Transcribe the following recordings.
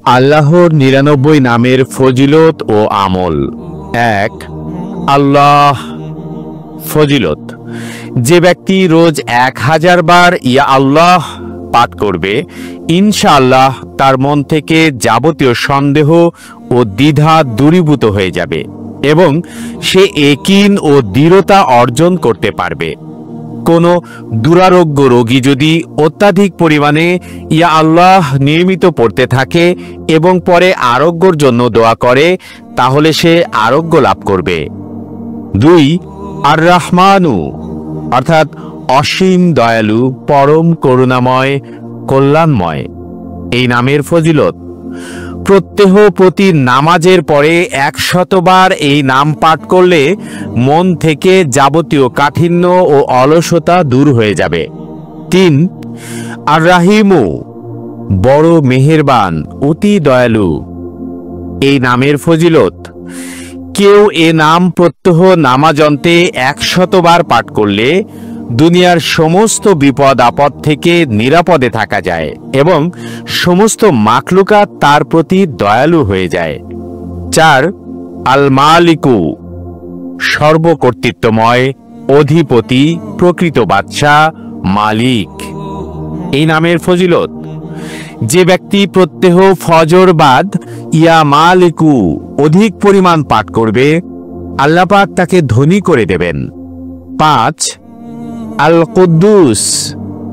আল্লাহর ৯৯ নামের ফজিলত ও আমল। ১, আল্লাহ। ফজিলত: যে ব্যক্তি রোজ ১০০০ বার ইয়া আল্লাহ পাঠ করবে, ইনশাআল্লাহ তার মন থেকে যাবতীয় সন্দেহ ও দ্বিধা দূরীভূত হয়ে যাবে এবং সে ইয়াকিন ও দৃঢ়তা অর্জন করতে পারবে। কোনো দুরারোগ্য রোগী যদি অত্যাধিক পরিমাণে ইয়া আল্লাহ নিয়মিত পড়তে থাকে এবং পরে আরোগ্যের জন্য দোয়া করে, তাহলে সে আরোগ্য লাভ করবে। ২, আর রহমানু, অর্থাৎ অসীম দয়ালু, পরম করুণাময়, কল্যাণময়। এই নামের ফজিলত: প্রত্যহ প্রতি নামাজের পরে ১০০ বার এই নাম পাঠ করলে মন থেকে যাবতীয় কাঠিন্য ও অলসতা দূর হয়ে যাবে। ৩, আর রাহিমু, বড় মেহেরবান, অতি দয়ালু। এই নামের ফজিলত: কেউ এ নাম প্রত্যহ নামাজন্তে ১০০ বার পাঠ করলে দুনিয়ার সমস্ত বিপদ আপদ থেকে নিরাপদে থাকা যায় এবং সমস্ত মাখলুকাত তার প্রতি দয়ালু হয়ে যায়। ৪, আল মালিকু, সর্বকর্তৃত্বময়, অধিপতি, প্রকৃত বাদশাহ, মালিক। এই নামের ফজিলত: যে ব্যক্তি প্রত্যহ ফজর বাদ ইয়া মালিকু অধিক পরিমাণ পাঠ করবে, আল্লাহ পাক তাকে ধনী করে দেবেন। ৫, আল কুদ্দুস,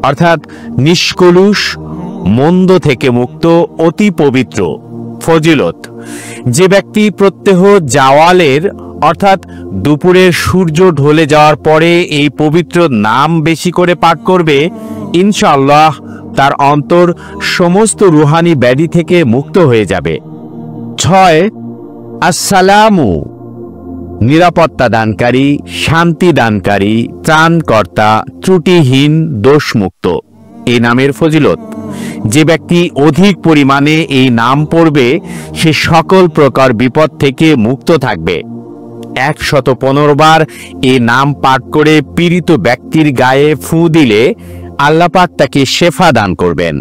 অর্থাৎ নিষ্কলুষ, মন্দ থেকে মুক্ত, অতি পবিত্র। ফজিলত: যে ব্যক্তি প্রত্যহ জাওয়ালের অর্থাৎ দুপুরের সূর্য ঢলে যাওয়ার পরে এই পবিত্র নাম বেশি করে পাঠ করবে, ইনশাআল্লাহ তার অন্তর সমস্ত রুহানি ব্যাধি থেকে মুক্ত হয়ে যাবে। ৬, আসসালামু, নিরাপত্তা দানকারী, শান্তি দানকারী, ত্রাণকর্তা, ত্রুটিহীন, দোষমুক্ত। এই নামের ফজিলত: যে ব্যক্তি অধিক পরিমাণে এই নাম পড়বে সে সকল প্রকার বিপদ থেকে মুক্ত থাকবে। ১১৫ বার এই নাম পাঠ করে পীড়িত ব্যক্তির গায়ে ফু দিলে আল্লাহ পাক তাকে শেফা দান করবেন।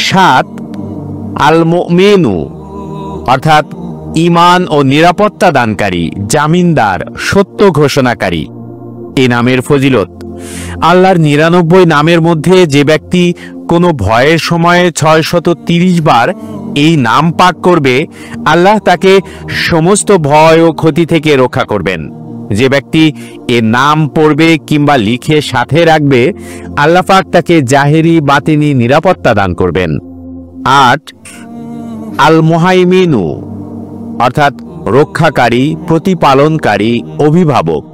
৭, আল মুমিনু, অর্থাৎ ঈমান ও নিরাপত্তা দানকারী, জামিনদার, সত্য ঘোষণাকারী। এই নামের ফজিলত: আল্লাহর ৯৯ নামের মধ্যে যে ব্যক্তি কোনো ভয়ের সময়ে ৬৩০ বার এই নাম পাঠ করবে, আল্লাহ তাকে সমস্ত ভয় ও ক্ষতি থেকে রক্ষা করবেন। যে ব্যক্তি এ নাম পড়বে কিংবা লিখে সাথে রাখবে, আল্লাহ পাক তাকে জাহেরি বাতিনি নিরাপত্তা দান করবেন। ৮, আল মুহাইমিনু, অর্থাৎ রক্ষাকারী, প্রতিপালনকারী, অভিভাবক।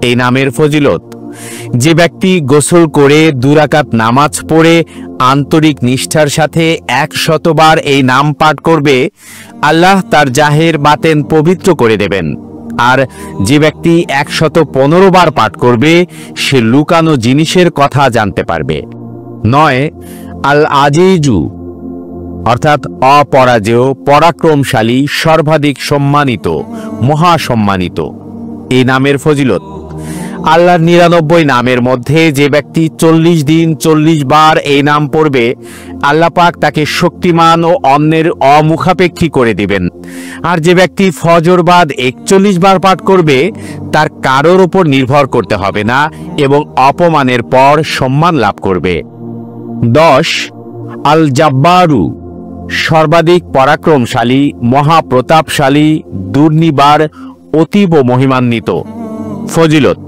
এই নামের ফজিলত: যে ব্যক্তি গোসল করে ২ রাকাত নামাজ পড়ে আন্তরিক নিষ্ঠার সাথে ১০০ বার এই নাম পাঠ করবে, আল্লাহ তার জাহের বাতেন পবিত্র করে দেবেন। আর যে ব্যক্তি ১১৫ বার পাঠ করবে সে লুকানো জিনিসের কথা জানতে পারবে। ৯, আল আজিজু, অর্থাৎ অপরাজেয়, পরাক্রমশালী, সর্বাধিক সম্মানিত, মহাসম্মানিত। এই নামের ফজিলত: আল্লাহর ৯৯ নামের মধ্যে যে ব্যক্তি ৪০ দিন ৪০ বার এই নাম পড়বে, আল্লাহ পাক তাকে শক্তিমান ও অন্যের অমুখাপেক্ষী করে দিবেন। আর যে ব্যক্তি ফজর বাদ ৪১ বার পাঠ করবে, তার কারোর উপর নির্ভর করতে হবে না এবং অপমানের পর সম্মান লাভ করবে। ১০, আল জাব্বারু, সর্বাধিক পরাক্রমশালী, মহাপ্রতাপশালী, দুর্নিবার, অতীব মহিমান্বিত। ফজিলত: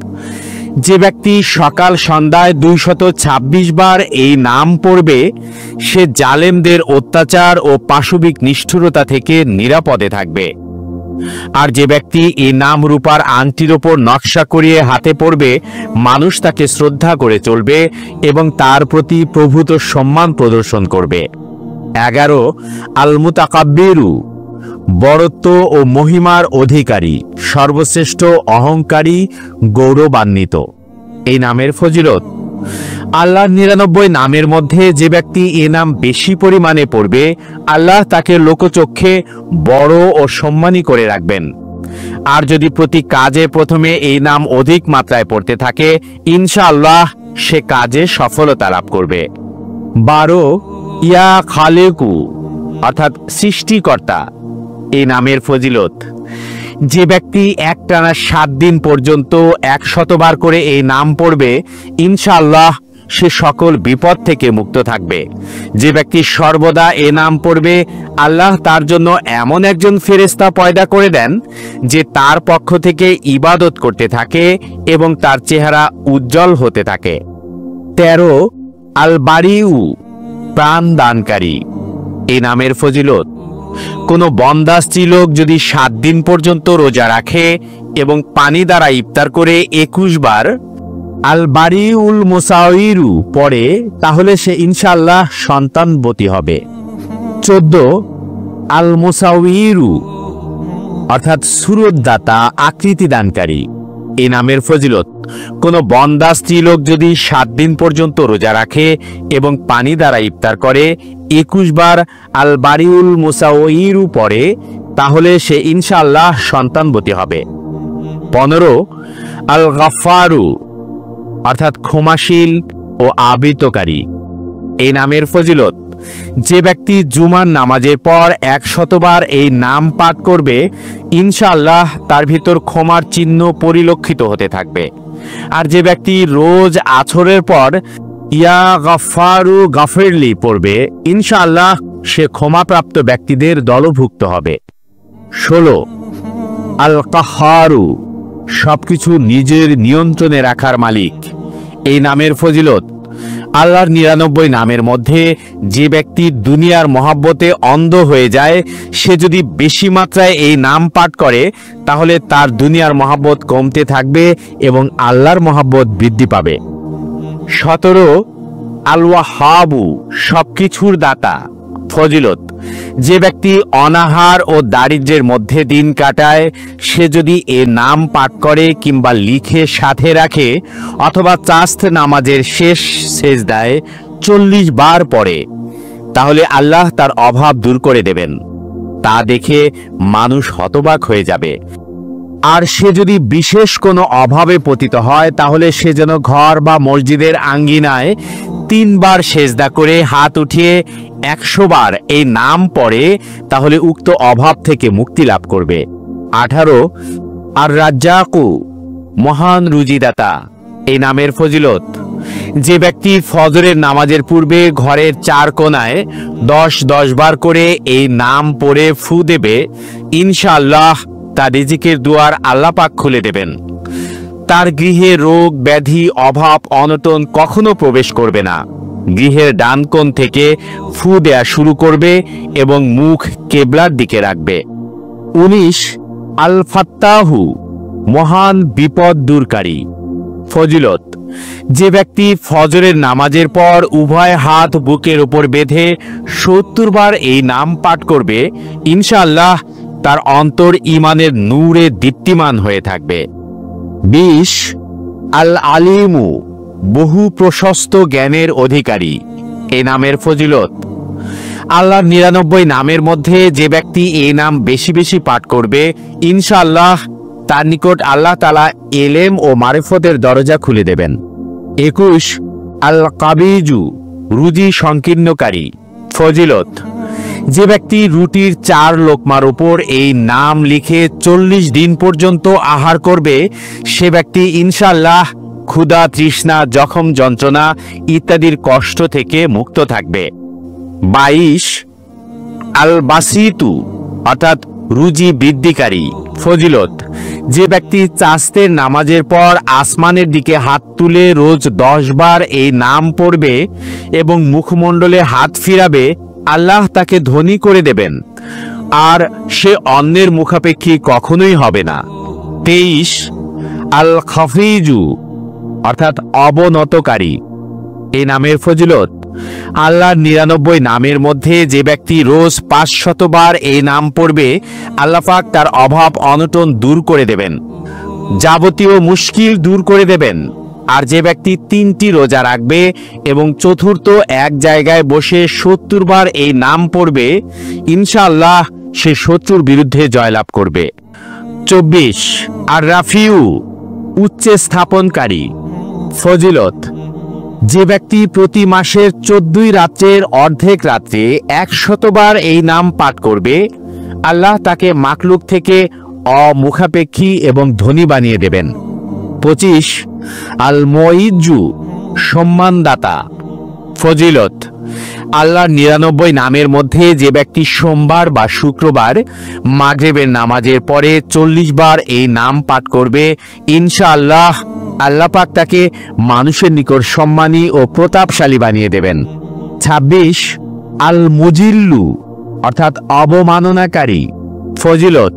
যে ব্যক্তি সকাল সন্ধ্যায় ২২৬ বার এই নাম পড়বে, সে জালেমদের অত্যাচার ও পাশবিক নিষ্ঠুরতা থেকে নিরাপদে থাকবে। আর যে ব্যক্তি এই নাম রূপার আংটির ওপর নকশা করিয়ে হাতে পড়বে, মানুষ তাকে শ্রদ্ধা করে চলবে এবং তার প্রতি প্রভূত সম্মান প্রদর্শন করবে। ১১, আল মুতাকাব্বিরু, বড়ত্ব ও মহিমার অধিকারী, সর্বশ্রেষ্ঠ, অহংকারী, গৌরবান্বিত। এই নামের ফজিলত: আল্লাহর ৯৯ নামের মধ্যে যে ব্যক্তি এ নাম বেশি পরিমাণে পড়বে, আল্লাহ তাকে লোকচক্ষে বড় ও সম্মানী করে রাখবেন। আর যদি প্রতি কাজে প্রথমে এই নাম অধিক মাত্রায় পড়তে থাকে, ইনশাআল্লাহ সে কাজে সফলতা লাভ করবে। ১২, ইয়া খালেকু, অর্থাৎ সৃষ্টিকর্তা। এই নামের ফজিলত, যে ব্যক্তি একটানা 7 দিন পর্যন্ত 100 বার করে এই নাম পড়বে, ইনশাআল্লাহ সে সকল বিপদ থেকে মুক্ত থাকবে। যে ব্যক্তি সর্বদা এ নাম পড়বে, আল্লাহ তার জন্য এমন একজন ফেরেশতা পয়দা করে দেন যে তার পক্ষ থেকে ইবাদত করতে থাকে এবং তার চেহারা উজ্জ্বল হতে থাকে। 13 আল বারিউ, প্রাণ দানকারী। এই নামের ফজিলত, কোনো বন্দা স্ত্রীলোক যদি 7 দিন পর্যন্ত রোজা রাখে এবং পানি দ্বারা ইফতার করে 21 বার আল বারিউল মুসাউইরু পড়ে, তাহলে সে ইনশাআল্লাহ সন্তানবতী হবে। 14 আল মুসাউইরু, অর্থাৎ সুরতদাতা, আকৃতি দানকারী। এই নামের ফজিলত, কোনো বন্দা স্ত্রীলোক যদি 7 দিন পর্যন্ত রোজা রাখে এবং পানি দ্বারা ইফতার করে 21 বার আল বারিউল মুসাউইরু পড়ে, তাহলে সে ইনশাআল্লাহ সন্তানবতী হবে। 15 আল গাফফারু, অর্থাৎ ক্ষমাশীল ও আবৃতকারী। এই নামের ফজিলত, যে ব্যক্তি জুমার নামাজের পর 100 বার এই নাম পাঠ করবে, ইনশাআল্লাহ তার ভিতর ক্ষমার চিহ্ন পরিলক্ষিত হতে থাকবে। আর যে ব্যক্তি রোজ আছরের পর ইয়া গাফফারু গাফিরলি পড়বে, ইনশাআল্লাহ সে ক্ষমাপ্রাপ্ত ব্যক্তিদের দলভুক্ত হবে। 16 আল কাহ্হারু, সবকিছু নিজের নিয়ন্ত্রণে রাখার মালিক। এই নামের ফজিলত, আল্লাহর 99 নামের মধ্যে যে ব্যক্তি দুনিয়ার মহাব্বতে অন্ধ হয়ে যায়, সে যদি বেশি মাত্রায় এই নাম পাঠ করে, তাহলে তার দুনিয়ার মহাব্বত কমতে থাকবে এবং আল্লাহর মহাব্বত বৃদ্ধি পাবে। 17 আল ওয়াহাবু, সবকিছুর দাতা। ফজিলত, যে ব্যক্তি অনাহার ও দারিদ্র্যের মধ্যে দিন কাটায়, সে যদি এ নাম পাঠ করে কিংবা লিখে সাথে রাখে অথবা চাস্ত নামাজের শেষ সেজদায় 40 বার পড়ে, তাহলে আল্লাহ তার অভাব দূর করে দেবেন। তা দেখে মানুষ হতবাক হয়ে যাবে। আর সে যদি বিশেষ কোনো অভাবে পতিত হয়, তাহলে সে যেন ঘর বা মসজিদের আঙ্গিনায় 3 বার সেজদা করে হাত উঠিয়ে 100 বার এই নাম পড়ে, তাহলে উক্ত অভাব থেকে মুক্তি লাভ করবে। 18 আর রাজ্জাকু, মহান রুজিদাতা। এই নামের ফজিলত, যে ব্যক্তি ফজরের নামাজের পূর্বে ঘরের 4 কোণায় 10 বার করে এই নাম পড়ে ফু দেবে, ইনশাআল্লাহ তার রিজিকের দুয়ার আল্লাহ পাক খুলে দেবেন। তার গৃহে রোগ ব্যাধি অভাব অনটন কখনো প্রবেশ করবে না। গৃহের ডান কোণ থেকে ফু দেয়া শুরু করবে এবং মুখ কেবলার দিকে রাখবে। 19 আল ফাত্তাহু, মহান বিপদ দূরকারী। ফজিলত, যে ব্যক্তি ফজরের নামাজের পর উভয় হাত বুকের উপর বেঁধে 70 বার এই নাম পাঠ করবে, ইনশাআল্লাহ তার অন্তর ঈমানের নূরে দীপ্তিমান হয়ে থাকবে। 20 আল আলিমু, বহু প্রশস্ত জ্ঞানের অধিকারী। এই নামের ফজিলত, আল্লাহর 99 নামের মধ্যে যে ব্যক্তি এই নাম বেশি বেশি পাঠ করবে, ইনশাআল্লাহ তার নিকট আল্লাহ তাআলা ইলম ও মারিফতের দরজা খুলে দেবেন। 21 আল কাবিজু, রুজি সংকীর্ণকারী। ফজিলত, যে ব্যক্তি রুটির 4 লোকমার উপর এই নাম লিখে 40 দিন পর্যন্ত আহার করবে, সে ব্যক্তি ইনশাআল্লাহ ক্ষুধা তৃষ্ণা জখম যন্ত্রণা ইত্যাদির কষ্ট থেকে মুক্ত থাকবে। 22 আল বাসিতু, অর্থাৎ রুজি বৃদ্ধিকারী। ফজিলত, যে ব্যক্তি চাস্তের নামাজের পর আসমানের দিকে হাত তুলে রোজ 10 বার এই নাম পড়বে এবং মুখমণ্ডলে হাত ফিরাবে, আল্লাহ তাকে ধনী করে দেবেন আর সে অন্যের মুখাপেক্ষী কখনোই হবে না। 23 আল খাফিজু, অর্থাৎ অবনতকারী। এই নামের ফজিলত, আল্লাহর 99 নামের মধ্যে যে ব্যক্তি রোজ 500 বার এই নাম পড়বে, আল্লাহ পাক তার অভাব অনটন দূর করে দেবেন, যাবতীয় মুশকিল দূর করে দেবেন। আর যে ব্যক্তি 3টি রোজা রাখবে এবং চতুর্থ এক জায়গায় বসে 70 বার এই নাম পড়বে, ইনশাআল্লাহ সে শত্রুর বিরুদ্ধে জয়লাভ করবে। 24 আর রাফিউ, উচ্চে স্থাপনকারী। ফজিলত, যে ব্যক্তি প্রতি মাসের 14 রাত্রের অর্ধেক রাত্রে 100 বার এই নাম পাঠ করবে, আল্লাহ তাকে মাকলুক থেকে অমুখাপেক্ষী এবং ধনী বানিয়ে দেবেন। 25 আল মুইজ্জু, সম্মানদাতা। ফজিলত: আল্লাহর 99 নামের মধ্যে যে ব্যক্তি সোমবার বা শুক্রবার মাগরিবের নামাজের পরে 40 বার এই নাম পাঠ করবে, ইনশাআল্লাহ আল্লাহ পাক তাকে মানুষের নিকট সম্মানী ও প্রতাপশালী বানিয়ে দেবেন। 26 আল মুজিল্লু, অর্থাৎ অবমাননাকারী। ফজিলত: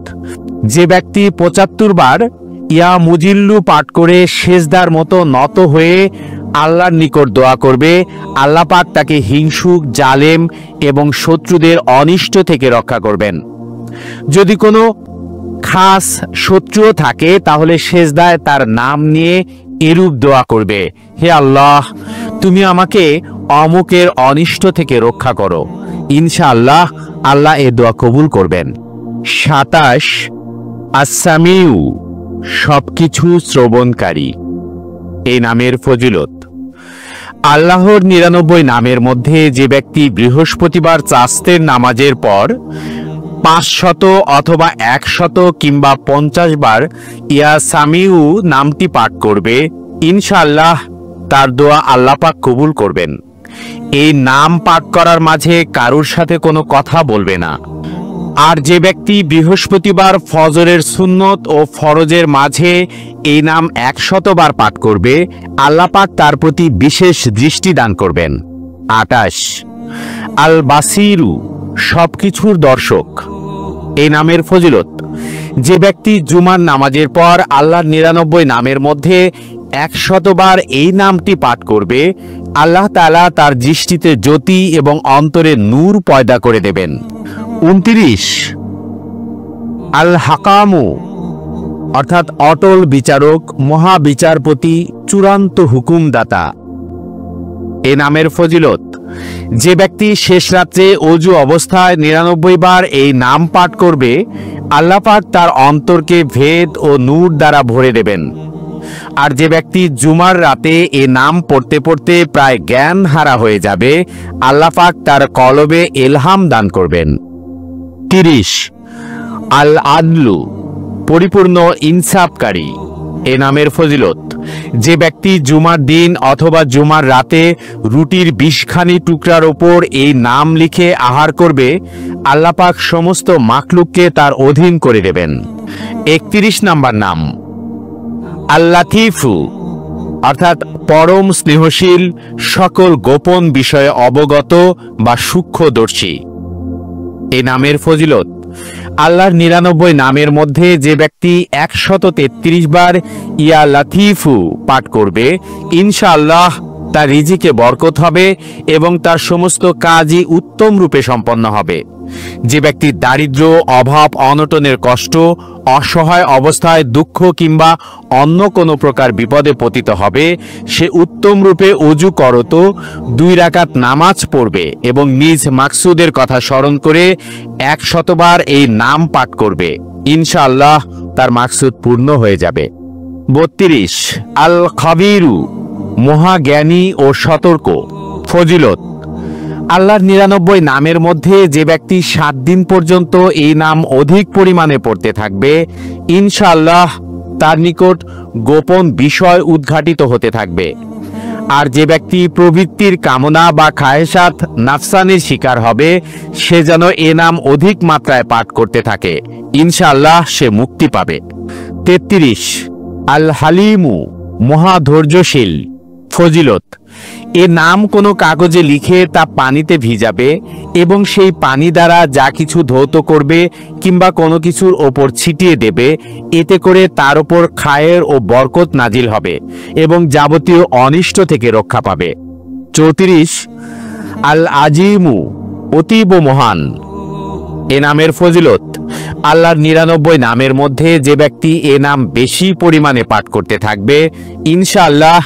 যে ব্যক্তি 75 বার ইয়া মুজিল্লু পাঠ করে সেজদার মতো নত হয়ে আল্লাহর নিকট দোয়া করবে, আল্লাহ পাক তাকে হিংসুক, জালেম এবং শত্রুদের অনিষ্ট থেকে রক্ষা করবেন। যদি কোনো খাস শত্রুও থাকে তাহলে সেজদায় তার নাম নিয়ে এরূপ দোয়া করবে, হে আল্লাহ, তুমি আমাকে অমুকের অনিষ্ট থেকে রক্ষা করো। ইনশাআল্লাহ আল্লাহ এ দোয়া কবুল করবেন। 27 আস-সামিউ, সবকিছু শ্রবণকারী। এই নামের ফজিলত: আল্লাহর 99 নামের মধ্যে যে ব্যক্তি বৃহস্পতিবার চাস্তের নামাজের পর 500 অথবা 100 কিংবা 50 বার ইয়া সামিউ নামটি পাঠ করবে, ইনশাআল্লাহ তার দোয়া আল্লাহ পাক কবুল করবেন। এই নাম পাঠ করার মাঝে কারুর সাথে কোনো কথা বলবে না। আর যে ব্যক্তি বৃহস্পতিবার ফজরের সুন্নত ও ফরজের মাঝে এই নাম 100 বার পাঠ করবে, আল্লাহ পাক তার প্রতি বিশেষ দৃষ্টি দান করবেন। 28 আল বাসিরু, সবকিছুর দর্শক। এই নামের ফজিলত: যে ব্যক্তি জুমার নামাজের পর আল্লাহর 99 নামের মধ্যে 100 বার এই নামটি পাঠ করবে, আল্লাহ তাআলা তার দৃষ্টিতে জ্যোতি এবং অন্তরে নূর পয়দা করে দেবেন। 29 আল হাকামু, অর্থাৎ অটল বিচারক, মহাবিচারপতি, চূড়ান্ত হুকুমদাতা। এ নামের ফজিলত: যে ব্যক্তি শেষ রাত্রে ওযু অবস্থায় 99 বার এই নাম পাঠ করবে, আল্লাহ পাক তার অন্তরকে ভেদ ও নূর দ্বারা ভরে দেবেন। আর যে ব্যক্তি জুমার রাতে এ নাম পড়তে পড়তে প্রায় জ্ঞান হারা হয়ে যাবে, আল্লাহ পাক তার কলবে ইলহাম দান করবেন। 30 আল আদলু, পরিপূর্ণ ইনসাফকারী। এ নামের ফজিলত: যে ব্যক্তি জুমার দিন অথবা জুমার রাতে রুটির 20খানি টুকরার ওপর এই নাম লিখে আহার করবে, আল্লাহ পাক সমস্ত মাখলুককে তার অধীন করে দেবেন। 31 নাম্বার নাম আল লাতিফু, অর্থাৎ পরম স্নেহশীল, সকল গোপন বিষয়ে অবগত বা সূক্ষ্মদর্শী। এই নামের ফজিলত: আল্লাহর 99 নামের মধ্যে যে ব্যক্তি 133 বার ইয়া লাতিফু পাঠ করবে, ইনশাআল্লাহ তার রিজিকে বরকত হবে এবং তার সমস্ত কাজই উত্তম রূপে সম্পন্ন হবে। যে ব্যক্তি দারিদ্র্য, অভাব, অনটনের কষ্ট, অসহায় অবস্থায় দুঃখ কিংবা অন্য কোনো প্রকার বিপদে পতিত হবে, সে উত্তম রূপে ওযু করত 2 রাকাত নামাজ পড়বে এবং নিজ মাকসুদের কথা স্মরণ করে 100 বার এই নাম পাঠ করবে, ইনশাআল্লাহ তার মাকসুদ পূর্ণ হয়ে যাবে। 32 আল খাবিরু, মহাজ্ঞানী ও সতর্ক। ফজিলত: আল্লাহর 99 নামের মধ্যে যে ব্যক্তি 7 দিন পর্যন্ত এই নাম অধিক পরিমাণে পড়তে থাকবে, ইনশাআল্লাহ তার নিকট গোপন বিষয় উদ্ঘাটিত হতে থাকবে। আর যে ব্যক্তি প্রবৃত্তির কামনা বা খায়েশাত নাফসানির শিকার হবে, সে যেন এ নাম অধিক মাত্রায় পাঠ করতে থাকে, ইনশাআল্লাহ সে মুক্তি পাবে। 33 আল হালিমু, মহাধৈর্যশীল। ফজিলত: এ নাম কোনো কাগজে লিখে তা পানিতে ভিজাবে এবং সেই পানি দ্বারা যা কিছু ধৌত করবে কিংবা কোনো কিছুর ওপর ছিটিয়ে দেবে, এতে করে তার ওপর খায়ের ও বরকত নাজিল হবে এবং যাবতীয় অনিষ্ট থেকে রক্ষা পাবে। 34 আল আজিমু, অতীব মহান। এ নামের ফজিলত: আল্লাহর 99 নামের মধ্যে যে ব্যক্তি এ নাম বেশি পরিমাণে পাঠ করতে থাকবে, ইনশাআল্লাহ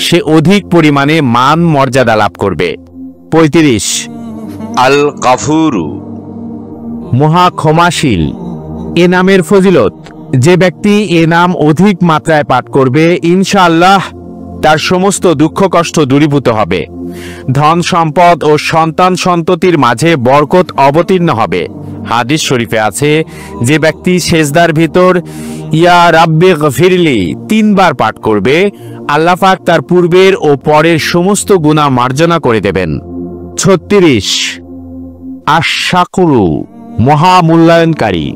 সে অধিক পরিমাণে মান মর্যাদা লাভ করবে। 35 আল গাফুরু, মহা ক্ষমাশীল। এ নামের ফজিলত: যে ব্যক্তি এ নাম অধিক মাত্রায় পাঠ করবে, ইনশাআল্লাহ তার সমস্ত দুঃখ কষ্ট দূরীভূত হবে। ধন সম্পদ ও সন্তান সন্ততির মাঝে বরকত অবতীর্ণ হবে। হাদিস শরীফে আছে, যে ব্যক্তি সেজদার ভিতর ইয়া রাব্বি গফিরলি 3 বার পাঠ করবে, আল্লাহ পাক তার পূর্বের ও পরের সমস্ত গুনাহ মার্জনা করে দেবেন। 36 আশ-শাকুরু, মহামূল্যায়নকারী।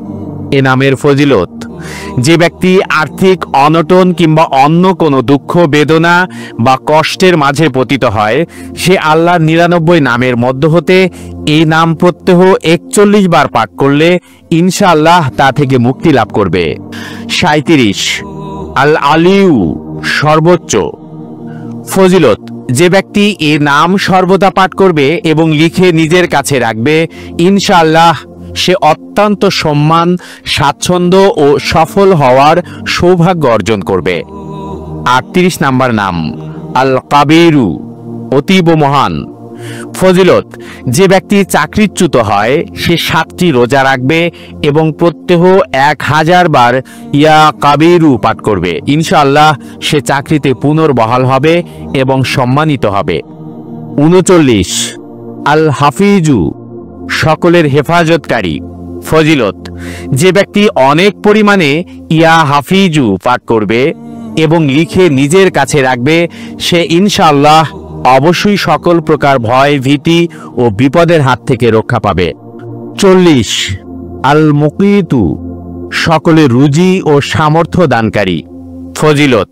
এ নামের ফজিলত, যে ব্যক্তি আর্থিক অনটন কিংবা অন্য কোনো দুঃখ বেদনা বা কষ্টের মাঝে পতিত হয়, সে আল্লাহর 99 নামের মধ্য হতে এই নাম প্রত্যহ 41 বার পাঠ করলে ইনশাআল্লাহ তা থেকে মুক্তি লাভ করবে। 37 আল আলিউ, সর্বোচ্চ। ফজিলত, যে ব্যক্তি এ নাম সর্বদা পাঠ করবে এবং লিখে নিজের কাছে রাখবে, ইনশাআল্লাহ সে অত্যন্ত সম্মান, স্বাচ্ছন্দ্য ও সফল হওয়ার সৌভাগ্য অর্জন করবে। 38 নাম্বার নাম আল কাবিরু, অতীব মহান। ফজিলত, যে ব্যক্তি চাকরিচ্যুত হয় সে 7টি রোজা রাখবে এবং প্রত্যহ 1000 বার ইয়া কাবিরু পাঠ করবে, ইনশাআল্লাহ সে চাকরিতে পুনর্বহাল হবে এবং সম্মানিত হবে। 39 আল হাফিজু, সকলের হেফাজতকারী। ফজিলত, যে ব্যক্তি অনেক পরিমাণে ইয়া হাফিজু পাঠ করবে এবং লিখে নিজের কাছে রাখবে, সে ইনশাআল্লাহ অবশ্যই সকল প্রকার ভয় ভীতি ও বিপদের হাত থেকে রক্ষা পাবে। 40 আল মুকিতু, সকলের রুজি ও সামর্থ্য দানকারী। ফজিলত,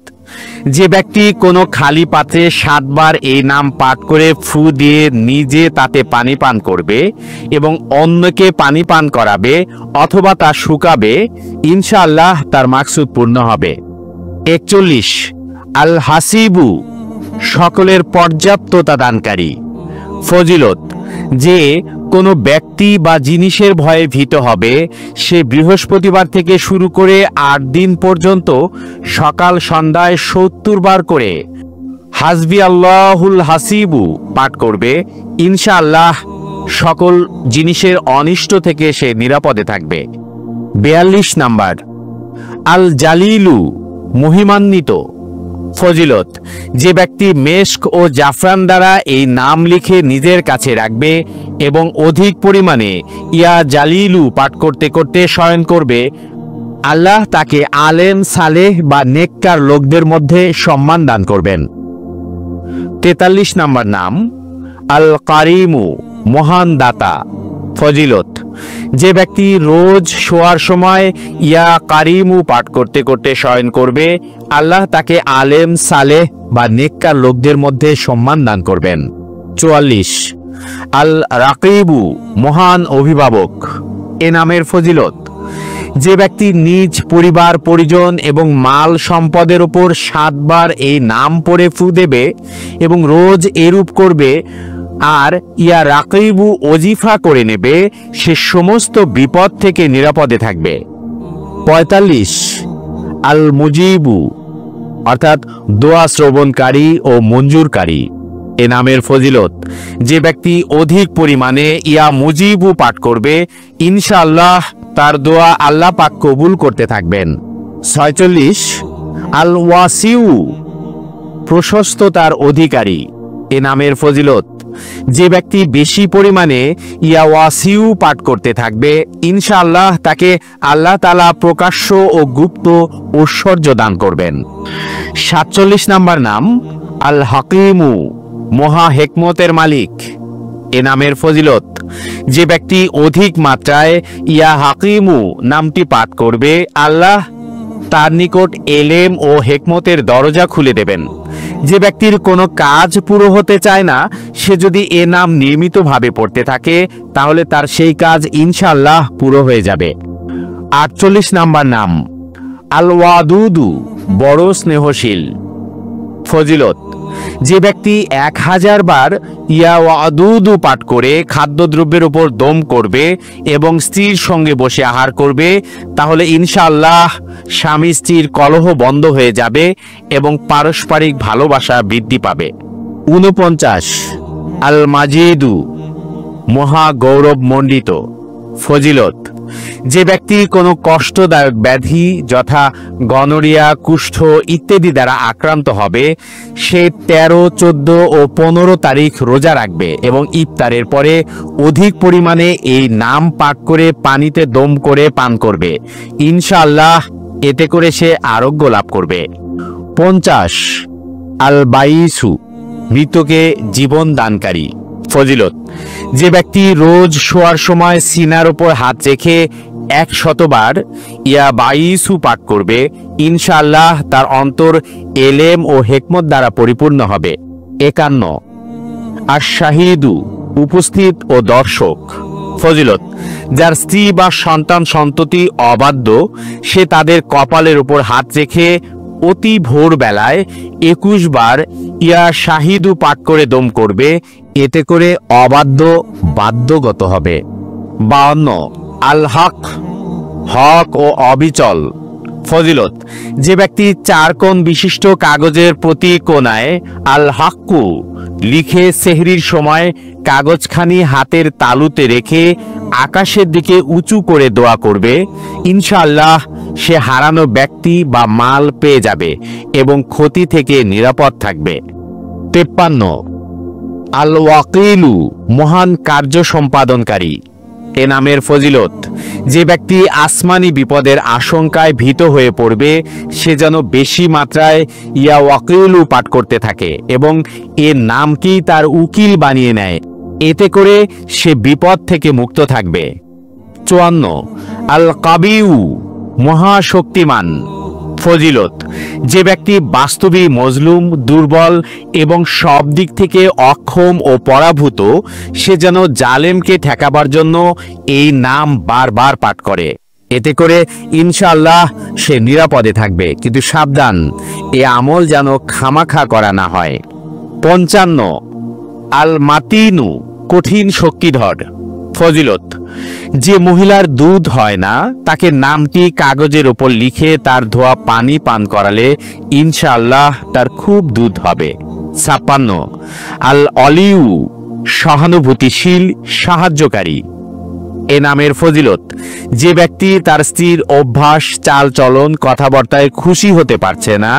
যে ব্যক্তি কোনো খালি পাত্রে 7 বার এই নাম পাঠ করে ফু দিয়ে নিজে তাতে পানি পান করবে এবং অন্যকে পানি পান করাবে অথবা তা শুকাবে, ইনশাআল্লাহ তার মাকসুদ পূর্ণ হবে। 41 আল হাসিবু, সকলের পর্যাপ্ততা দানকারী। ফজিলত, যে কোনো ব্যক্তি বা জিনিসের ভয়ে ভীত হবে, সে বৃহস্পতিবার থেকে শুরু করে 8 দিন পর্যন্ত সকাল সন্ধ্যায় 70 বার করে হাসবি আল্লাহুল হাসিবু পাঠ করবে, ইনশাআল্লাহ সকল জিনিসের অনিষ্ট থেকে সে নিরাপদে থাকবে। 42 নাম্বার আল জালিলু, মহিমান্বিত। ফজিলত, যে ব্যক্তি মেশক ও জাফরান দ্বারা এই নাম লিখে নিজের কাছে রাখবে এবং অধিক পরিমাণে ইয়া জালিলু পাঠ করতে করতে শয়ন করবে, আল্লাহ তাকে আলেম সালেহ বা নেককার লোকদের মধ্যে সম্মান দান করবেন। 43 নাম্বার নাম আল কারিমু, মহান দাতা। ফজিলত, যে ব্যক্তি রোজ শোয়ার সময় ইয়া কারিমু পাঠ করতে করতে শয়ন করবে, আল্লাহ তাকে আলেম সালেহ বা নেককার লোকদের মধ্যে সম্মান দান করবেন। 44 আল রাকিবু, মহান অভিভাবক। এ নামের ফজিলত, যে ব্যক্তি নিজ পরিবার পরিজন এবং মাল সম্পদের উপর 7 বার এই নাম পড়ে ফু দেবে এবং রোজ এরূপ করবে আর ইয়া রাকিবু ওজিফা করে নেবে, সে সমস্ত বিপদ থেকে নিরাপদে থাকবে। 45 আল মুজিবু, অর্থাৎ দোয়া শ্রবণকারী ও মঞ্জুরকারী। এ নামের ফজিলত, যে ব্যক্তি অধিক পরিমাণে ইয়া মুজিবু পাঠ করবে, ইনশাআল্লাহ তার দোয়া আল্লাহ পাক কবুল করতে থাকবেন। 46 আল ওয়াসিউ, প্রশস্ততার অধিকারী। এ নামের ফজিলত, যে ব্যক্তি বেশি পরিমাণে ইয়া ওয়াসিউ পাঠ করতে থাকবে, ইনশাআল্লাহ তাকে আল্লাহ তাআলা প্রকাশ্য ও গুপ্ত ঐশ্বর্য দান করবেন। 47 নাম্বার নাম আল হাকিমু, মহা হেকমতের মালিক। এ নামের ফজিলত, যে ব্যক্তি অধিক মাত্রায় ইয়া হাকিমু নামটি পাঠ করবে, আল্লাহ তার নিকট এলেম ও হেকমতের দরজা খুলে দেবেন। যে ব্যক্তির কোনো কাজ পুরো হতে চায় না, সে যদি এ নাম নিয়মিতভাবে পড়তে থাকে, তাহলে তার সেই কাজ ইনশাআল্লাহ পুরো হয়ে যাবে। 48 নাম্বার নাম আল ওয়াদুদু, বড় স্নেহশীল। ফজিলত, যে ব্যক্তি 1000 বার ইয়া ওয়াদুদু পাঠ করে খাদ্যদ্রব্যের উপর দম করবে এবং স্ত্রীর সঙ্গে বসে আহার করবে, তাহলে ইনশাআল্লাহ স্বামী স্ত্রীর কলহ বন্ধ হয়ে যাবে এবং পারস্পরিক ভালোবাসা বৃদ্ধি পাবে। 49 আল মাজিদু, মহা গৌরবমণ্ডিত। ফজিলত, যে ব্যক্তি কোনো কষ্টদায়ক ব্যাধি যথা গনোরিয়া, কুষ্ঠ ইত্যাদি দ্বারা আক্রান্ত হবে, সে 13, 14 ও 15 তারিখ রোজা রাখবে এবং ইফতারের পরে অধিক পরিমাণে এই নাম পাঠ করে পানিতে দম করে পান করবে। ইনশাআল্লাহ এতে করে সে আরোগ্য লাভ করবে। 50 আল বাইসু, মৃতকে জীবন দানকারী। ফজিলত, যে ব্যক্তি রোজ শোয়ার সময় সিনার উপর হাত রেখে 100 বার ইয়া বাইসু পাঠ করবে, ইনশাআল্লাহ তার অন্তর এলেম ও হেকমত দ্বারা পরিপূর্ণ হবে। 51 আর শাহিদু, উপস্থিত ও দর্শক। ফজিলত, যার স্ত্রী বা সন্তান সন্ততি অবাধ্য, সে তাদের কপালের উপর হাত রেখে অতি ভোরবেলায় 21 বার ইয়া শাহিদু পাঠ করে দম করবে, এতে করে অবাধ্য বাধ্যগত হবে। 52 আল হক, হক ও অবিচল। ফজিলত, যে ব্যক্তি 4 কোণ বিশিষ্ট কাগজের প্রতি কোণায় আল হাক্কু লিখে সেহরির সময় কাগজখানি হাতের তালুতে রেখে আকাশের দিকে উঁচু করে দোয়া করবে, ইনশাআল্লাহ সে হারানো ব্যক্তি বা মাল পেয়ে যাবে এবং ক্ষতি থেকে নিরাপদ থাকবে। 53 আল ওয়াকিলু, মহান কার্য সম্পাদনকারী। এ নামের ফজিলত, যে ব্যক্তি আসমানি বিপদের আশঙ্কায় ভীত হয়ে পড়বে, সে যেন বেশি মাত্রায় ইয়া ওয়াকিলু পাঠ করতে থাকে এবং এর নামকেই তার উকিল বানিয়ে নেয়, এতে করে সে বিপদ থেকে মুক্ত থাকবে। 54 আল কাবিউ, মহাশক্তিমান। ফজিলত, যে ব্যক্তি বাস্তবিক মজলুম, দুর্বল এবং সব দিক থেকে অক্ষম ও পরাভূত, সে যেন জালেমকে ঠেকাবার জন্য এই নাম বারবার পাঠ করে, এতে করে ইনশাআল্লাহ সে নিরাপদে থাকবে। কিন্তু সাবধান, এ আমল যেন খামাখা করা না হয়। 55 আল মাতিনু, কঠিন শক্তিধর। ফজিলত, যে মহিলার দুধ হয় না, তাকে নামটি কাগজের ওপর লিখে তার ধোয়া পানি পান করালে ইনশাআল্লাহ তার খুব দুধ হবে। 56 আল অলিউ, সহানুভূতিশীল, সাহায্যকারী। এ নামের ফজিলত, যে ব্যক্তি তার স্ত্রীর অভ্যাস, চাল চলন, কথাবার্তায় খুশি হতে পারছে না,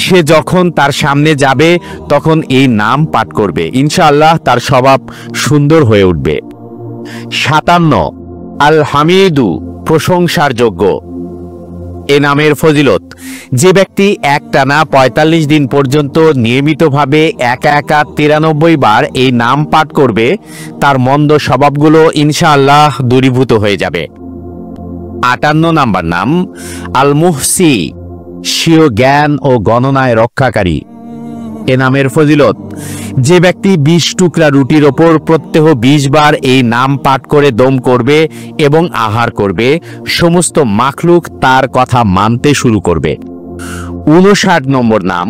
সে যখন তার সামনে যাবে তখন এই নাম পাঠ করবে, ইনশাআল্লাহ তার স্বভাব সুন্দর হয়ে উঠবে। 57 আল হামিদু, প্রশংসার যোগ্য। এ নামের ফজিলত, যে ব্যক্তি একটানা 45 দিন পর্যন্ত নিয়মিতভাবে একা একা 93 বার এই নাম পাঠ করবে, তার মন্দ স্বভাবগুলো ইনশাআল্লাহ দূরীভূত হয়ে যাবে। 58 নাম্বার নাম আল মুহসি, স্বীয় জ্ঞান ও গণনায় রক্ষাকারী। এ নামের ফজিলত, যে ব্যক্তি 20 টুকরা রুটির ওপর প্রত্যহ 20 বার এই নাম পাঠ করে দম করবে এবং আহার করবে, সমস্ত মাখলুক তার কথা মানতে শুরু করবে। 59 নম্বর নাম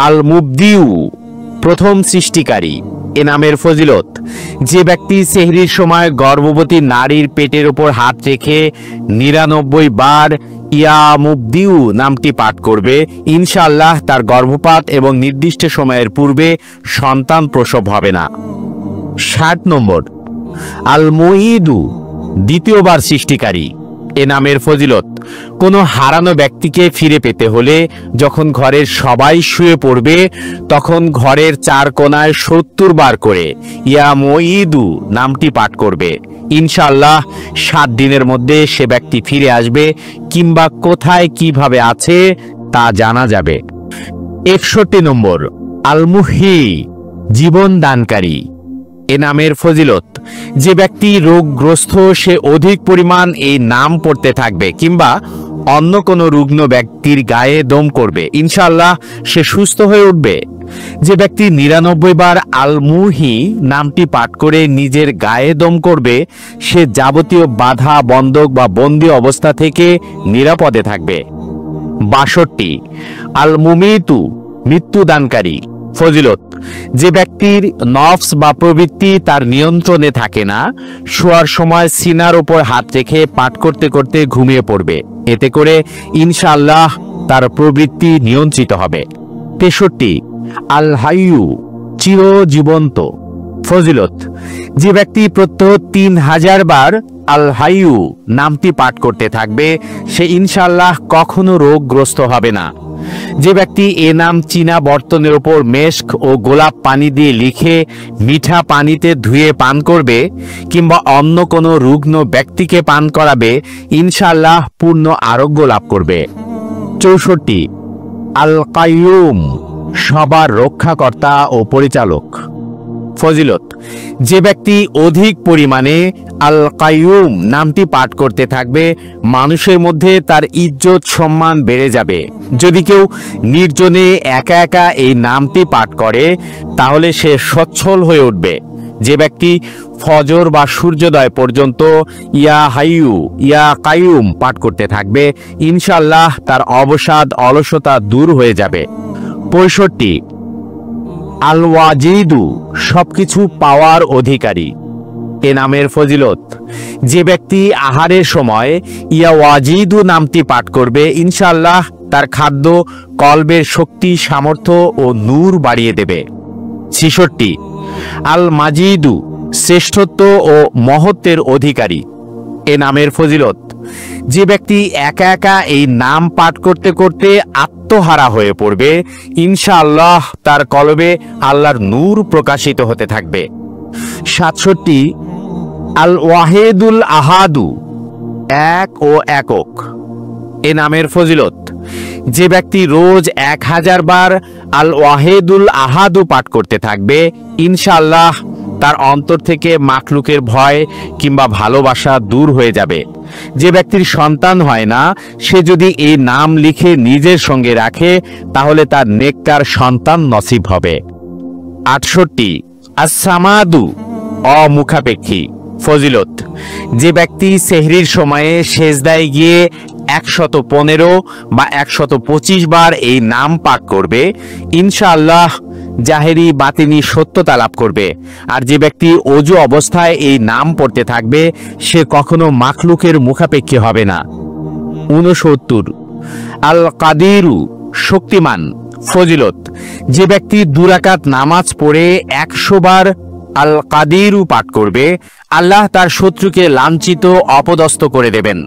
আল মুবদিউ, প্রথম সৃষ্টিকারী। এ নামের ফজিলত, যে ব্যক্তি সেহরির সময় গর্ভবতী নারীর পেটের উপর হাত রেখে 99 বার ইয়া মুবদিউ নামটি পাঠ করবে, ইনশাআল্লাহ তার গর্ভপাত এবং নির্দিষ্ট সময়ের পূর্বে সন্তান প্রসব হবে না। 60 নম্বর আল মুঈদু, দ্বিতীয়বার সৃষ্টিকারী। এ নামের ফজিলত, কোনো হারানো ব্যক্তিকে ফিরে পেতে হলে যখন ঘরের সবাই শুয়ে পড়বে, তখন ঘরের 4 কোণায় 70 বার করে ইয়া মুঈদু নামটি পাঠ করবে, ইনশাআল্লাহ 7 দিনের মধ্যে সে ব্যক্তি ফিরে আসবে কিংবা কোথায় কিভাবে আছে তা জানা যাবে। 61 নম্বর আল মুহি, জীবন দানকারী। এ নামের ফজিলত, যে ব্যক্তি রোগগ্রস্ত সে অধিক পরিমাণ এই নাম পড়তে থাকবে কিংবা অন্য কোনো রুগ্ন ব্যক্তির গায়ে দম করবে, ইনশাআল্লাহ সে সুস্থ হয়ে উঠবে। যে ব্যক্তি 99 বার আল মুহি নামটি পাঠ করে নিজের গায়ে দম করবে, সে যাবতীয় বাধা, বন্ধক বা বন্দী অবস্থা থেকে নিরাপদে থাকবে। 62 আল মুমিতু, মৃত্যুদানকারী। ফজিলত, যে ব্যক্তির নফস বা প্রবৃত্তি তার নিয়ন্ত্রণে থাকে না, শোয়ার সময় সিনার উপর হাত রেখে পাঠ করতে করতে ঘুমিয়ে পড়বে, এতে করে ইনশাআল্লাহ তার প্রবৃত্তি নিয়ন্ত্রিত হবে। 63 আল হাইয়ু, চিরজীবন্ত। ফজিলত, যে ব্যক্তি প্রত্যহ 3000 বার আল হাইয়ু নামটি পাঠ করতে থাকবে সে ইনশাআল্লাহ কখনো রোগগ্রস্ত হবে না। যে ব্যক্তি এ নাম চীনা বর্তনের উপর মেশক ও গোলাপ পানি দিয়ে লিখে মিঠা পানিতে ধুয়ে পান করবে কিংবা অন্য কোনো রুগ্ন ব্যক্তিকে পান করাবে ইনশাআল্লাহ পূর্ণ আরোগ্য লাভ করবে। 64 আল কাইয়ুম সবার রক্ষাকর্তা ও পরিচালক। ফজিলত, যে ব্যক্তি অধিক পরিমাণে আল কাইয়ুম নামটি পাঠ করতে থাকবে মানুষের মধ্যে তার ইজ্জত সম্মান বেড়ে যাবে। যদি কেউ নির্জনে একা একা এই নামটি পাঠ করে তাহলে সে সচ্ছল হয়ে উঠবে। যে ব্যক্তি ফজর বা সূর্যোদয় পর্যন্ত ইয়া হাইয়ু ইয়া কাইয়ুম পাঠ করতে থাকবে ইনশাআল্লাহ তার অবসাদ অলসতা দূর হয়ে যাবে। 65 আল ওয়াজিদু সবকিছু পাওয়ার অধিকারী। এ নামের ফজিলত, যে ব্যক্তি আহারের সময় ইয়া ওয়াজিদু নামটি পাঠ করবে ইনশাআল্লাহ তার খাদ্য কলবের শক্তি সামর্থ্য ও নূর বাড়িয়ে দেবে। 66 আল মাজিদু শ্রেষ্ঠত্ব ও মহত্বের অধিকারী। এ নামের ফজিলত, যে ব্যক্তি একা একা এই নাম পাঠ করতে করতে আত্মহারা হয়ে পড়বে ইনশাআল্লাহ তার কলবে আল্লাহর নূর প্রকাশিত হতে থাকবে। 67 আল ওয়াহিদুল আহাদু এক ও একক। এ নামের ফজিলত, যে ব্যক্তি রোজ 1000 বার আল ওয়াহিদুল আহাদু পাঠ করতে থাকবে ইনশাআল্লাহ তার অন্তর থেকে মাখলুকের ভয় কিংবা ভালোবাসা দূর হয়ে যাবে। যে ব্যক্তির সন্তান হয় না সে যদি এই নাম লিখে নিজের সঙ্গে রাখে তাহলে তার নেককার সন্তান নসিব হবে। 68 আস-সামাদু অমুখাপেক্ষী। ফজিলত, যে ব্যক্তি সেহরির সময়ে সেজদায় গিয়ে 115 বা 125 বার এই নাম পাঠ করবে ইনশাআল্লাহ জাহেরি বাতিনি সত্যতা লাভ করবে। আর যে ব্যক্তি ওযু অবস্থায় এই নাম পড়তে থাকবে সে কখনো মাখলুকের মুখাপেক্ষী হবে না। 69 আল কাদিরু শক্তিমান। ফজিলত, যে ব্যক্তি 2 রাকাত নামাজ পড়ে 100 বার আল কাদিরু পাঠ করবে আল্লাহ তার শত্রুকে লাঞ্ছিত অপদস্থ করে দেবেন।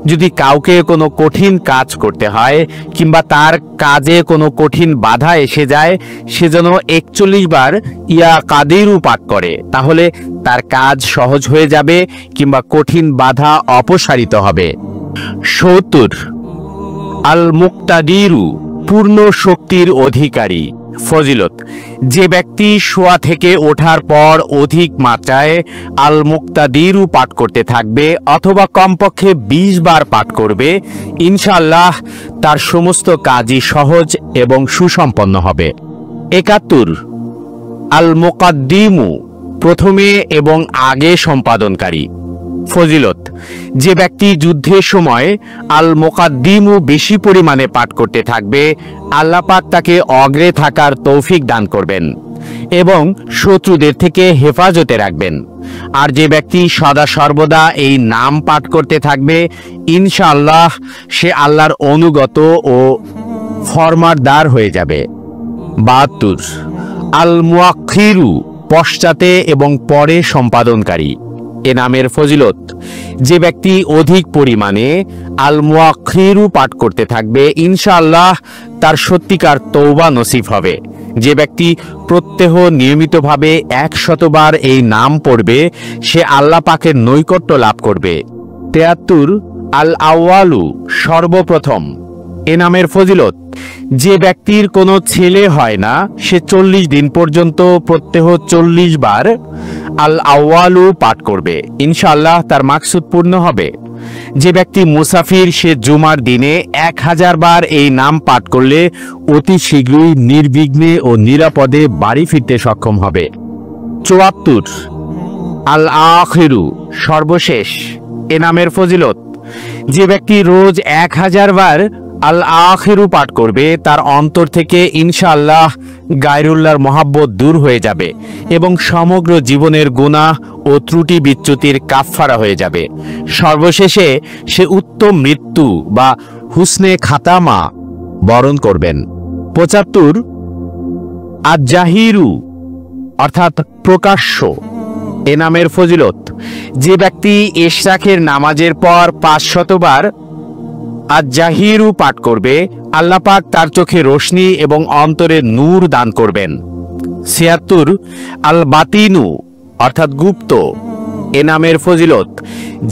যদি কাউকে কোনো কঠিন কাজ করতে হয় কিংবা তার কাজে কোনো কঠিন বাধা এসে যায় সে যেন 41 বার ইয়া কাদিরু পাঠ করে তাহলে তার কাজ সহজ হয়ে যাবে কিংবা কঠিন বাধা অপসারিত হবে। 70 আল মুক্তাদিরু পূর্ণ শক্তির অধিকারী। ফজিলত, যে ব্যক্তি শোয়া থেকে ওঠার পর অধিক মাত্রায় আল মুক্তাদিরু পাঠ করতে থাকবে অথবা কমপক্ষে 20 বার পাঠ করবে ইনশাআল্লাহ তার সমস্ত কাজই সহজ এবং সুসম্পন্ন হবে। 71 আল মুকাদ্দিমু প্রথমে এবং আগে সম্পাদনকারী। ফজিলত, যে ব্যক্তি যুদ্ধের সময় আল মুকাদ্দিমু বেশি পরিমাণে পাঠ করতে থাকবে আল্লাহ পাক তাকে অগ্রে থাকার তৌফিক দান করবেন এবং শত্রুদের থেকে হেফাজতে রাখবেন। আর যে ব্যক্তি সদা সর্বদা এই নাম পাঠ করতে থাকবে ইনশাআল্লাহ সে আল্লাহর অনুগত ও ফরমারদার হয়ে যাবে। 72 আল মুআখিরু পশ্চাতে এবং পরে সম্পাদনকারী। এ নামের ফজিলত, যে ব্যক্তি অধিক পরিমাণে আল মুআখিরু পাঠ করতে থাকবে ইনশাআল্লাহ তার সত্যিকার তওবা নসিব হবে। যে ব্যক্তি প্রত্যহ নিয়মিতভাবে 100 বার এই নাম পড়বে সে আল্লাহ পাকের নৈকট্য লাভ করবে। 73 আল আউয়ালু সর্বপ্রথম। এ নামের ফজিলত, যে ব্যক্তির কোনো ছেলে হয় না সে 40 দিন পর্যন্ত প্রত্যহ 40 বার আল আউয়ালু পাঠ করবে ইনশাআল্লাহ তার মাকসুদ পূর্ণ হবে। যে ব্যক্তি মুসাফির সে জুমার দিনে 1000 বার এই নাম পাঠ করলে অতি শীঘ্রই নির্বিঘ্নে ও নিরাপদে বাড়ি ফিরতে সক্ষম হবে। 74 আল আখিরু সর্বশেষ। এ নামের ফজিলত, যে ব্যক্তি রোজ 1000 বার আল আখিরু পাঠ করবে তার অন্তর থেকে ইনশাআল্লাহ গায়রুল্লাহর মহাব্বত দূর হয়ে যাবে এবং সমগ্র জীবনের গুনাহ ও ত্রুটি বিচ্যুতির কাফফারা হয়ে যাবে। সর্বশেষে সে উত্তম মৃত্যু বা হুসনে খাতামা বরণ করবেন। 75 আজ-জাহিরু অর্থাৎ প্রকাশ্য। এ নামের ফজিলত, যে ব্যক্তি ইশরাকের নামাজের পর 500 বার আজ-জাহিরু পাঠ করবে, আল্লাহ পাক তার চোখে রোশনি এবং অন্তরে নূর দান করবেন। 76 আল বাতিনু অর্থাৎ গুপ্ত। এ নামের ফজিলত,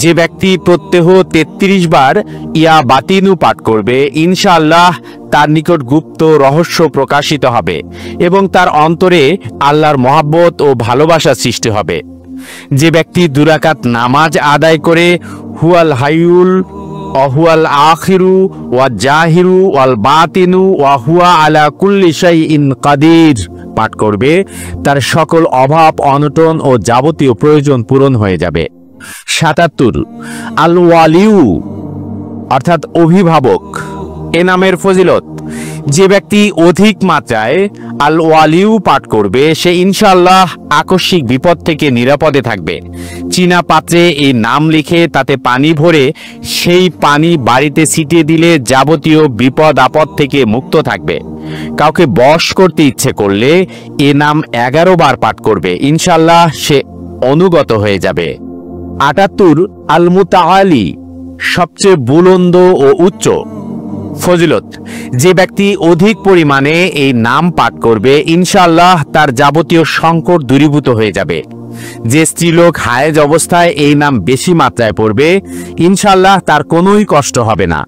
যে ব্যক্তি প্রত্যহ 33 বার ইয়া বাতিনু পাঠ করবে, ইনশাআল্লাহ তার নিকট গুপ্ত রহস্য প্রকাশিত হবে এবং তার অন্তরে আল্লাহর মহব্বত ও ভালোবাসা সৃষ্টি হবে। যে ব্যক্তি 2 রাকাত নামাজ আদায় করে হুয়াল হাইয়ুল ওয়াহুয়াল আখিরু ওয়া জাহিরু ওয়াল বাতিনু ওয়া হুয়া আলা কুল্লি শাইইন কাদির পাঠ করবে, তার সকল অভাব অনটন ও যাবতীয় প্রয়োজন পূরণ হয়ে যাবে। 77 আল ওয়ালিউ অর্থাৎ অভিভাবক। এ নামের ফজিলত, যে ব্যক্তি অধিক মাত্রায় আল ওয়ালিউ পাঠ করবে, সে ইনশাআল্লাহ আকস্মিক বিপদ থেকে নিরাপদে থাকবে। চীনা পাত্রে এই নাম লিখে তাতে পানি ভরে সেই পানি বাড়িতে ছিটিয়ে দিলে যাবতীয় বিপদ আপদ থেকে মুক্ত থাকবে। কাউকে বশ করতে ইচ্ছে করলে এ নাম 11 বার পাঠ করবে, ইনশাআল্লাহ সে অনুগত হয়ে যাবে। 78 আল মুতাআলি সবচেয়ে বুলন্দ ও উচ্চ। ফজিলত, যে ব্যক্তি অধিক পরিমাণে এই নাম পাঠ করবে, ইনশাআল্লাহ তার যাবতীয় সংকট দূরীভূত হয়ে যাবে। যে স্ত্রীলোক হায়েজ অবস্থায় এই নাম বেশি মাত্রায় পড়বে, ইনশাআল্লাহ তার কোনোই কষ্ট হবে না।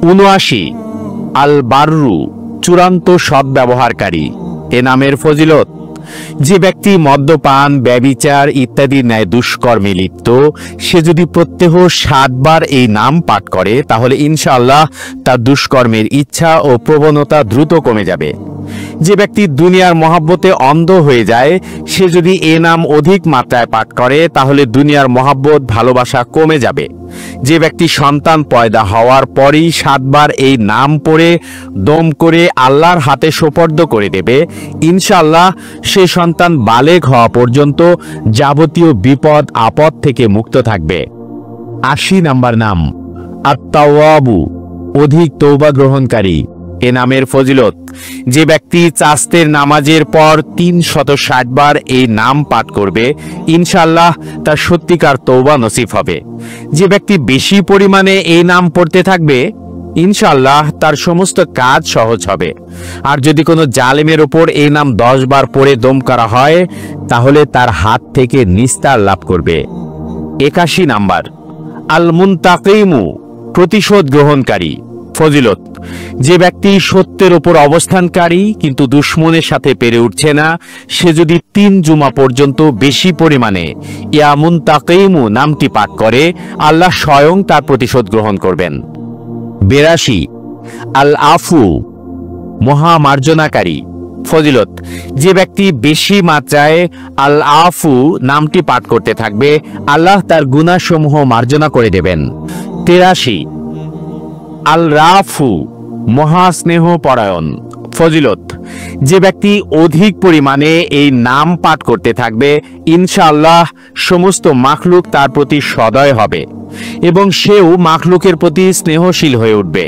79 আল বাররু চূড়ান্ত সদ্ব্যবহারকারী। এ নামের ফজিলত, যে ব্যক্তি মদ্যপান, ব্যভিচার ইত্যাদি ন্যায় দুষ্কর্মে লিপ্ত, সে যদি প্রত্যহ 7 বার এই নাম পাঠ করে, তাহলে ইনশাআল্লাহ তার দুষ্কর্মের ইচ্ছা ও প্রবণতা দ্রুত কমে যাবে। যে ব্যক্তি দুনিয়ার মহাব্বতে অন্ধ হয়ে যায়, সে যদি এ নাম অধিক মাত্রায় পাঠ করে, তাহলে দুনিয়ার মহাব্বত ভালোবাসা কমে যাবে। যে ব্যক্তি সন্তান পয়দা হওয়ার পরই 7 বার এই নাম পড়ে দম করে আল্লাহর হাতে সোপর্দ করে দেবে, ইনশাআল্লাহ সে সন্তান বালেগ হওয়া পর্যন্ত যাবতীয় বিপদ আপদ থেকে মুক্ত থাকবে। 80 নাম্বার নাম আত-তাওয়াবু অধিক তওবা গ্রহণকারী। এ নামের ফজিলত, যে ব্যক্তি চাস্তের নামাজের পর 360 বার এই নাম পাঠ করবে, ইনশাআল্লাহ তার সত্যিকার তওবা নসিব হবে। যে ব্যক্তি বেশি পরিমাণে এই নাম পড়তে থাকবে, ইনশাআল্লাহ তার সমস্ত কাজ সহজ হবে। আর যদি কোনো জালেমের ওপর এই নাম 10 বার পড়ে দম করা হয়, তাহলে তার হাত থেকে নিস্তার লাভ করবে। 81 নাম্বার আল মুনতাকিমু প্রতিশোধ গ্রহণকারী। ফজিলত, যে ব্যক্তি সত্যের ওপর অবস্থানকারী কিন্তু দুশমনের সাথে পেরে উঠছে না, সে যদি 3 জুমা পর্যন্ত বেশি পরিমাণে ইয়া মুনতাকিমু নামটি পাঠ করে, আল্লাহ স্বয়ং তার প্রতিশোধ গ্রহণ করবেন। 82 আল আফু মহামার্জনাকারী। ফজিলত, যে ব্যক্তি বেশি মাত্রায় আল আফু নামটি পাঠ করতে থাকবে, আল্লাহ তার গুনাহসমূহ মার্জনা করে দেবেন। 83 আল রাফু মহাস্নেহ পরায়ণ। ফজিলত, যে ব্যক্তি অধিক পরিমাণে এই নাম পাঠ করতে থাকবে, ইনশাআল্লাহ সমস্ত মাখলুক তার প্রতি সদয় হবে এবং সেও মাখলুকের প্রতি স্নেহশীল হয়ে উঠবে।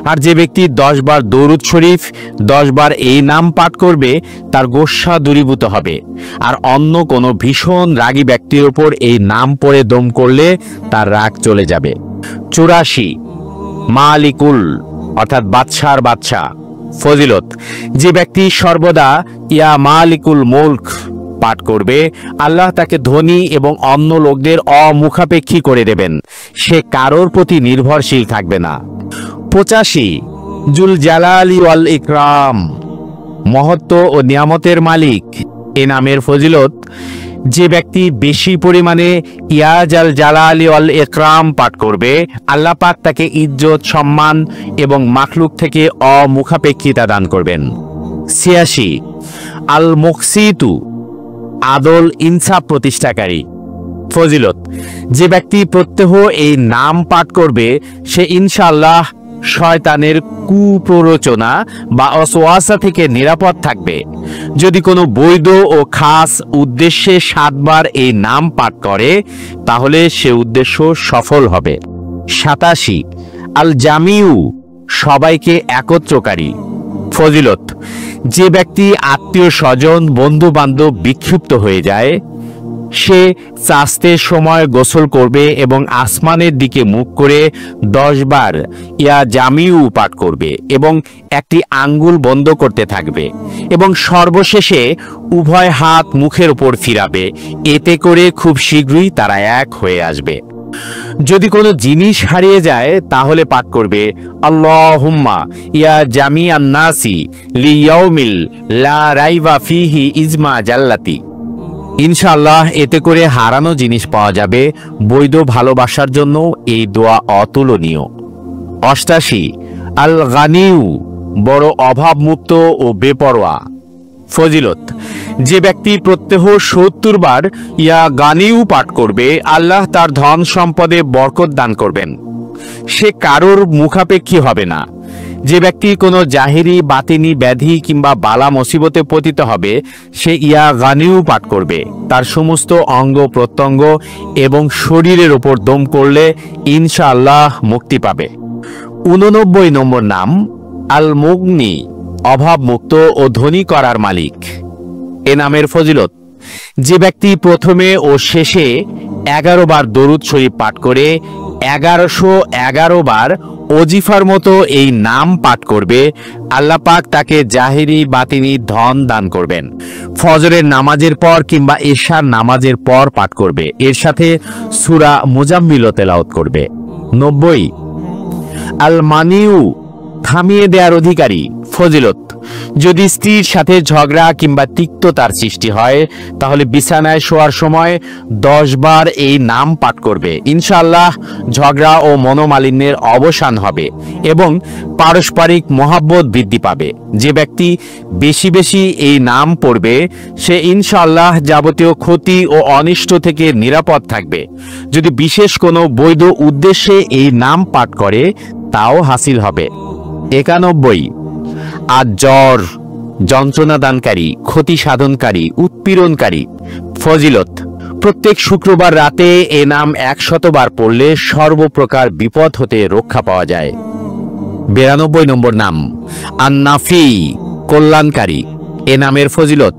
আর যে ব্যক্তি 10 বার দরুদ শরীফ 10 বার এই নাম পাঠ করবে, তার গোস্বা দূরীভূত হবে। আর অন্য কোনো ভীষণ রাগী ব্যক্তির উপর এই নাম পড়ে দম করলে তার রাগ চলে যাবে। 84 মালিকুল অর্থাৎ বাদশার বাদশা। ফজিলত, যে ব্যক্তি সর্বদা ইয়া মালিকুল মুলক পাঠ করবে, আল্লাহ তাকে ধনী এবং অন্য লোকদের অমুখাপেক্ষী করে দেবেন। সে কারোর প্রতি নির্ভরশীল থাকবে না। 85 জুল জালালি ওয়াল ইকরাম মহত্ব ও নিয়ামতের মালিক। এ নামের ফজিলত, যে ব্যক্তি বেশি পরিমাণে ইয়া জাল জালালি ওয়াল ইকরাম পাঠ করবে, আল্লাহ পাক তাকে ইজ্জত, সম্মান এবং মাখলুক থেকে অমুখাপেক্ষিতা দান করবেন। 86 আল মুকসিতু আদল ইনসাফ প্রতিষ্ঠাকারী। ফজিলত, যে ব্যক্তি প্রত্যহ এই নাম পাঠ করবে, সে ইনশাআল্লাহ শয়তানের কুপ্ররোচনা বা ওয়াসওয়াসা থেকে নিরাপদ থাকবে। যদি কোনো বৈধ ও খাস উদ্দেশ্যে 7 বার এই নাম পাঠ করে, তাহলে সে উদ্দেশ্য সফল হবে। 87 আল জামিউ সবাইকে একত্রকারী। ফজিলত, যে ব্যক্তি আত্মীয় স্বজন বন্ধু বান্ধব বিক্ষিপ্ত হয়ে যায়, সে চাস্তের সময় গোসল করবে এবং আসমানের দিকে মুখ করে 10 বার ইয়া জামিউ পাঠ করবে এবং একটি আঙ্গুল বন্ধ করতে থাকবে এবং সর্বশেষে উভয় হাত মুখের উপর ফিরাবে। এতে করে খুব শীঘ্রই তারা এক হয়ে আসবে। যদি কোনো জিনিস হারিয়ে যায় তাহলে পাঠ করবে আল্লাহুম্মা ইয়া জামিআন নাসি লিয়াউমিল লা রাইবা ফিহি ইজমা জাল্লাতি। ইনশাআল্লাহ এতে করে হারানো জিনিস পাওয়া যাবে। বৈধ ভালোবাসার জন্য এই দোয়া অতুলনীয়। 88 আল গানিউ, বড় অভাবমুক্ত ও বেপরোয়া। ফজিলত, যে ব্যক্তি প্রত্যহ 70 বার ইয়া গানিউ পাঠ করবে আল্লাহ তার ধন সম্পদে বরকত দান করবেন। সে কারোর মুখাপেক্ষী হবে না। যে ব্যক্তি কোনো জাহেরি বাতিনি ব্যাধি কিংবা বালা মুসিবতে পতিত হবে সে ইয়া গানিউ পাঠ করবে। তার সমস্ত অঙ্গ প্রত্যঙ্গ এবং শরীরের উপর দম করলে ইনশাআল্লাহ মুক্তি পাবে। 89 নম্বর নাম আল মুগনি, অভাবমুক্ত ও ধনী করার মালিক। এ নামের ফজিলত, যে ব্যক্তি প্রথমে ও শেষে 11 বার দরুদ শরীফ পাঠ করে 1111 বার ওজিফার মতো এই নাম পাঠ করবে আল্লাহ পাক তাকে জাহেরি বাতিনি ধন দান করবেন। ফজরের নামাজের পর কিংবা এশার নামাজের পর পাঠ করবে। এর সাথে সূরা মুজাম্মিলও তেলাওয়াত করবে। 90 আল মানিউ, থামিয়ে দেওয়ার অধিকারী। ফজিলত, যদি স্ত্রীর সাথে ঝগড়া কিংবা তিক্ততার সৃষ্টি হয় তাহলে বিছানায় শোয়ার সময় 10 বার এই নাম পাঠ করবে। ইনশাআল্লাহ ঝগড়া ও মনোমালিন্যের অবসান হবে এবং পারস্পরিক মহাব্বত বৃদ্ধি পাবে। যে ব্যক্তি বেশি বেশি এই নাম পড়বে সে ইনশাআল্লাহ যাবতীয় ক্ষতি ও অনিষ্ট থেকে নিরাপদ থাকবে। যদি বিশেষ কোনো বৈধ উদ্দেশ্যে এই নাম পাঠ করে তাও হাসিল হবে। 91 আজ জ্বর, যন্ত্রণা দানকারী, ক্ষতি সাধনকারী, উৎপীড়নকারী। ফজিলত, প্রত্যেক শুক্রবার রাতে এ নাম 100 বার পড়লে সর্বপ্রকার বিপদ হতে রক্ষা পাওয়া যায়। 92 নম্বর নাম আন-নাফি, কল্যাণকারী। এ নামের ফজিলত,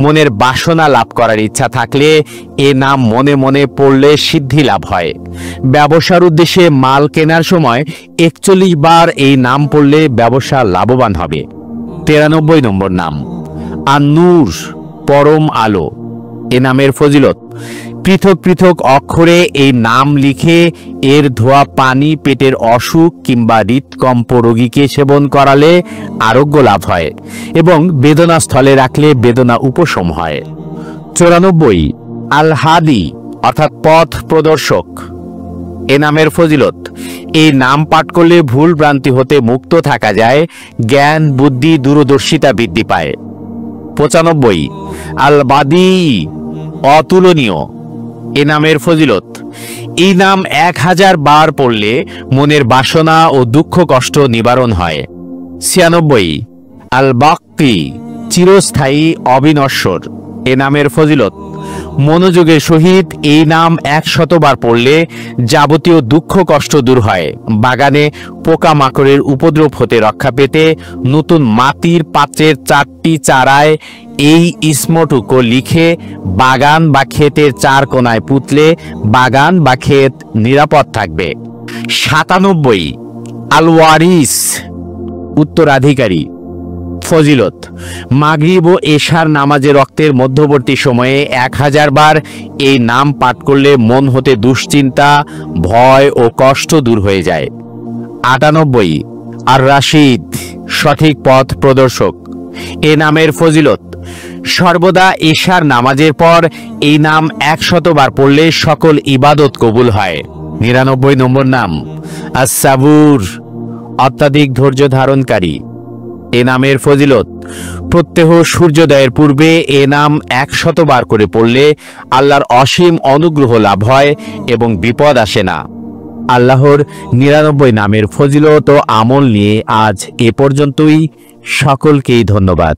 মনের বাসনা লাভ করার ইচ্ছা থাকলে এ নাম মনে মনে পড়লে সিদ্ধি লাভ হয়। ব্যবসার উদ্দেশ্যে মাল কেনার সময় 41 বার এই নাম পড়লে ব্যবসা লাভবান হবে। 93 নম্বর নাম আন-নূর, পরম আলো। এ নামের ফজিলত, পৃথক পৃথক অক্ষরে এই নাম লিখে এর ধোয়া পানি পেটের অসুখ কিংবা হৃদকম্প রোগীকে সেবন করালে আরোগ্য লাভ হয় এবং বেদনা স্থলে রাখলে বেদনা উপশম হয়। 94 আল হাদি, অর্থাৎ পথ প্রদর্শক। এ নামের ফজিলত, এই নাম পাঠ করলে ভুল ভ্রান্তি হতে মুক্ত থাকা যায়, জ্ঞান বুদ্ধি দূরদর্শিতা বৃদ্ধি পায়। 95 আল বাদি, অতুলনীয়। এ নামের ফজিলত, এই নাম 1000 বার পড়লে মনের বাসনা ও দুঃখ কষ্ট নিবারণ হয়। 96 আল বাক্কি, চিরস্থায়ী অবিনশ্বর। এ নামের ফজিলত, মনোযোগের সহিত এই নাম 100 বার পড়লে যাবতীয় দুঃখ কষ্ট দূর হয়। বাগানে পোকামাকড়ের উপদ্রব হতে রক্ষা পেতে নতুন মাটির পাত্রের 4টি চারায় এই ইসমটুকু লিখে বাগান বা ক্ষেতের 4 কোণায় পুঁতলে বাগান বা ক্ষেত নিরাপদ থাকবে। 97 আল ওয়ারিস, উত্তরাধিকারী। ফজিলত, মাগরিব ও এশার নামাজে রক্তের মধ্যবর্তী সময়ে 1000 বার এই নাম পাঠ করলে মন হতে দুশ্চিন্তা, ভয় ও কষ্ট দূর হয়ে যায়। 98 আর রাশিদ, সঠিক পথ প্রদর্শক। এ নামের ফজিলত, সর্বদা এশার নামাজের পর এই নাম 100 বার পড়লে সকল ইবাদত কবুল হয়। 99 নম্বর নাম আস-সাবুর, অত্যাধিক ধৈর্য ধারণকারী। এ নামের ফজিলত, প্রত্যহ সূর্যোদয়ের পূর্বে এ নাম 100 বার করে পড়লে আল্লাহর অসীম অনুগ্রহ লাভ হয় এবং বিপদ আসে না। আল্লাহর 99 নামের ফজিলত ও আমল নিয়ে আজ এ পর্যন্তই। সকলকেই ধন্যবাদ।